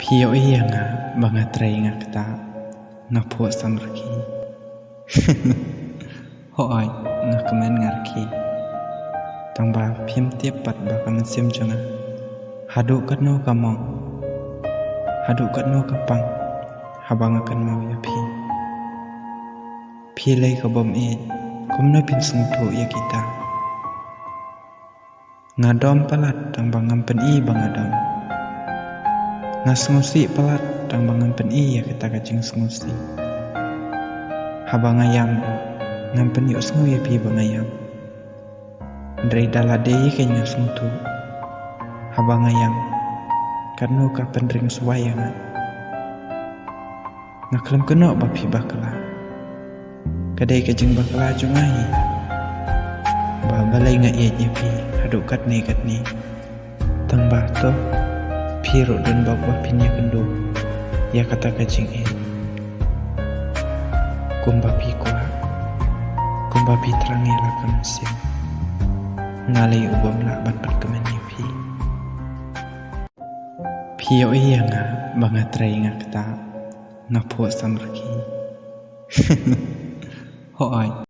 Pio iya nga bangatray nga kita napo samraki. Hoy nga kaman ngarki. Tangba phim tiếp pat ba kaman sim changa. Hadu kat no kamong. Hadu kat no kapang. Habang akan mau ya pi. Pi lay ka bom e. Kum no pin sungtu ya kita. Ngadom palat tang bangam pen i bangadom. Ngasngusi pelat tang bangan pen iya kita kacing sengusi. Habang ayam ngampen yuk sengu ya pi bang ayam. Dari daladei kenya sengutu. Habang ayam karena kapan ring suwayangan. Ngaklem kena bapi bakla. Kadai kacing bakla jungai. Balai nga iya pi haduk kat ni tang bahto Piro dan bawa pinya kendo ya kata kacing kumbapi terang ya lakam mesin ngalai ubam lah bat kemani pio iya nga bangatray nga kita napo samraki. Hoy